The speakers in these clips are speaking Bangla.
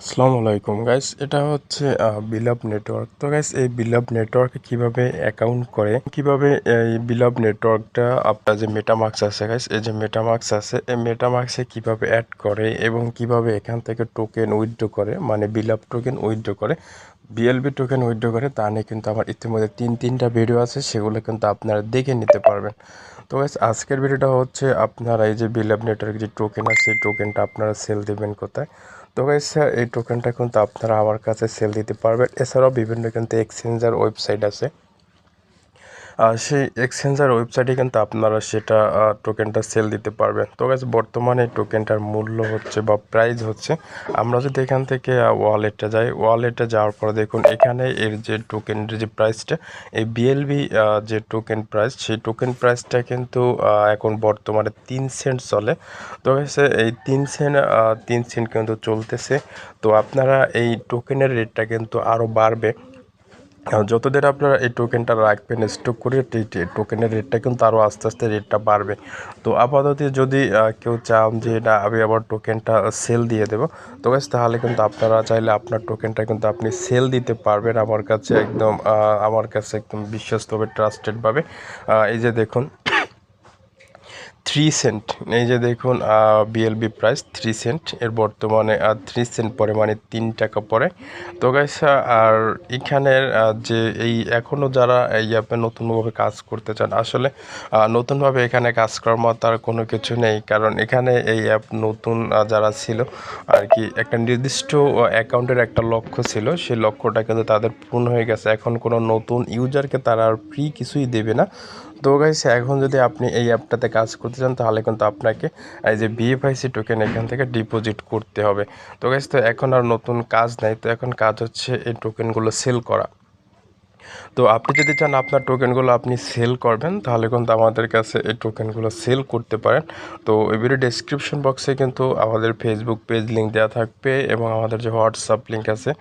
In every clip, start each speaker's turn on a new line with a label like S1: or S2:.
S1: আসসালামু আলাইকুম গাইস, এটা হচ্ছে বিলাভ নেটওয়ার্ক। তো গাইস, এই বিলাভ নেটওয়ার্কে কিভাবে অ্যাকাউন্ট করে, কিভাবে এই বিলাভ নেটওয়ার্কটা আপনার যে মেটামার্কস আছে গাইস, এই যে মেটামার্কস আছে, এই মেটামার্কসে কিভাবে অ্যাড করে এবং কিভাবে এখান থেকে টোকেন উইথড্র করে, মানে বিলাভ টোকেন উইথড্র করে, বিএলবি টোকেন উইথড্র করে, তা নিয়ে কিন্তু আমার ইতিমধ্যে তিনটা ভিডিও আছে, সেগুলো কিন্তু আপনারা দেখে নিতে পারবেন। তো গাইস, আজকের ভিডিওটা হচ্ছে আপনারা এই যে বিলাভ নেটওয়ার্ক যে টোকেন আছে, এই টোকেনটা আপনারা সেল দেবেন কোথায়। তো গাইস, এই টোকেনটা কিন্তু আপনারা আমার কাছে সেল দিতে পারবেন। এছাড়াও বিভিন্ন কিন্তু এক্সচেঞ্জার ওয়েবসাইট আছে, সেই এক্সচেঞ্জার ওয়েবসাইটে কিন্তু আপনারা সেটা টোকেনটা সেল দিতে পারবেন। তো গাইস, বর্তমানে টোকেনটার মূল্য হচ্ছে বা প্রাইস হচ্ছে, আমরা যদি এখান থেকে ওয়ালেটে যাই, ওয়ালেটে যাওয়ার পরে দেখুন এখানে এর যে টোকেনের যে প্রাইসটা, এই বিএলবি যে টোকেন প্রাইস, সেই টোকেন প্রাইসটা কিন্তু এখন বর্তমানে 3 সেন্ট চলে। তো গাইস, এই 3 সেন্ট কিন্তু চলতেছে। তো আপনারা এই টোকেনের রেটটা কিন্তু আরও বাড়বে যতদিন আপনারা এই টোকেনটা রাখবেন স্টক করে, টোকেনের রেটটা কিন্তু আরও আস্তে আস্তে রেটটা বাড়বে। তো আপাতত যদি কেউ চান যে না আমি আবার টোকেনটা সেল দিয়ে দেবো, তো গাইস তাহলে কিন্তু আপনারা চাইলে আপনার টোকেনটা কিন্তু আপনি সেল দিতে পারবেন আমার কাছে একদম বিশ্বস্তভাবে ট্রাস্টেডভাবে। এই যে দেখুন 3 সেন্ট, এই যে দেখুন বিএলবি প্রাইস 3 সেন্ট, এর বর্তমানে 3 সেন্ট পরে মানে 3 টাকা পরে। তো গাইস, আর এখানের যে এই এখনও যারা এই অ্যাপে নতুনভাবে কাজ করতে চান, আসলে নতুনভাবে এখানে কাজ করার মতো আর কোনো কিছু নেই, কারণ এখানে এই অ্যাপ নতুন যারা ছিল আর কি, একটা নির্দিষ্ট অ্যাকাউন্টের একটা লক্ষ্য ছিল, সেই লক্ষ্যটা কিন্তু তাদের পূর্ণ হয়ে গেছে। এখন কোনো নতুন ইউজারকে তারা আর ফ্রি কিছুই দেবে না। তো গাইস, এখন যদি আপনি এই অ্যাপটাতে কাজ করতে চান, তাহলে কিন্তু আপনাকে এই যে বিএফআইসি টোকেন এখান থেকে ডিপোজিট করতে হবে। তো গাইস, তো এখন আর নতুন কাজ নাই, তো এখন কাজ হচ্ছে এই টোকেনগুলো সেল করা। তো আপনি যদি চান আপনার টোকেনগুলো আপনি সেল করবেন, তাহলে কিন্তু আমাদের কাছে এই টোকেনগুলো সেল করতে পারেন। তো এই ভিডিও ডেসক্রিপশন বক্সে কিন্তু আমাদের ফেসবুক পেজ লিঙ্ক দেওয়া থাকবে এবং আমাদের যে হোয়াটসঅ্যাপ লিঙ্ক আছে,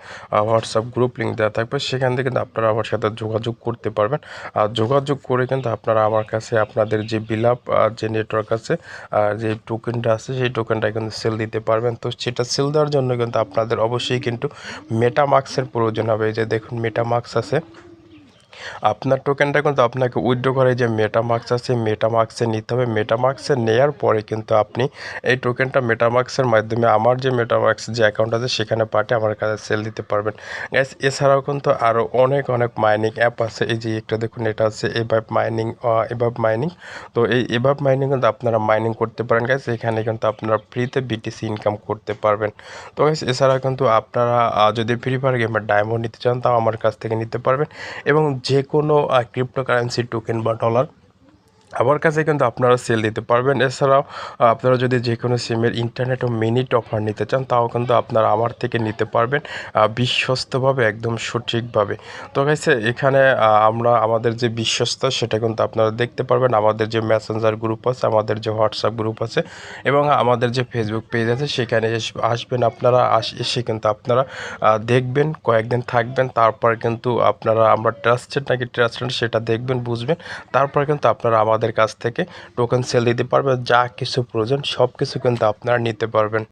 S1: হোয়াটসঅ্যাপ গ্রুপ লিঙ্ক দেওয়া থাকবে, সেখান থেকে কিন্তু আপনারা আমার সাথে যোগাযোগ করতে পারবেন। আর যোগাযোগ করে কিন্তু আপনারা আমার কাছে আপনাদের যে বিলাপ যে নেটওয়ার্ক আছে, যে টোকেনটা আছে, সেই টোকেনটা কিন্তু সেল দিতে পারবেন। তো সেটা সেল দেওয়ার জন্য কিন্তু আপনাদের অবশ্যই কিন্তু মেটামার্কসের প্রয়োজন হবে। এই যে দেখুন মেটামার্কস আছে, আপনার টোকেনটা কিন্তু আপনাকে উইথড্র করে যে মেটামার্কস আছে, মেটামার্কসে নিতে হবে। মেটামার্কসে নেওয়ার পরে কিন্তু আপনি এই টোকেনটা মেটামার্কসের মাধ্যমে আমার যে মেটামার্কস যে অ্যাকাউন্ট আছে সেখানে পাঠিয়ে আমার কাছে সেল দিতে পারবেন গ্যাস। এছাড়াও কিন্তু আরও অনেক মাইনিং অ্যাপ আছে। এই যে একটা দেখুন, এটা আছে এভাব মাইনিং। তো এই এভাব মাইনিং কিন্তু আপনারা মাইনিং করতে পারেন গ্যাস। এখানে কিন্তু আপনারা ফ্রিতে বিটিসি ইনকাম করতে পারবেন। তো গ্যাস, এছাড়া কিন্তু আপনারা যদি ফ্রি ফায়ার গেমের ডায়মন্ড নিতে চান, তাও আমার কাছ থেকে নিতে পারবেন। এবং যে কোনো ক্রিপ্টোকারেন্সি টোকেন বা ডলার আমার কাছে কিন্তু আপনারা সেল দিতে পারবেন। এছাড়াও আপনারা যদি যে কোনো সিমের ইন্টারনেট ও মিনিট অফার নিতে চান, তাও কিন্তু আপনারা আমার থেকে নিতে পারবেন বিশ্বস্তভাবে, একদম সঠিকভাবে। তো গাইস, এখানে আমরা আমাদের যে বিশ্বস্ত সেটা কিন্তু আপনারা দেখতে পারবেন। আমাদের যে মেসেঞ্জার গ্রুপ আছে, আমাদের যে হোয়াটসঅ্যাপ গ্রুপ আছে এবং আমাদের যে ফেসবুক পেজ আছে, সেখানে আসবেন আপনারা। এসে কিন্তু আপনারা দেখবেন, কয়েকদিন থাকবেন, তারপর কিন্তু আপনারা আমরা ট্রাস্টেড নাকি ট্রাস্টেড সেটা দেখবেন, বুঝবেন। তারপর কিন্তু আপনারা আমাদের কাছ থেকে টোকেন সেল দিতে পারবেন। যা কিছু প্রয়োজন সব কিছু কিন্তু আপনারা নিতে পারবেন।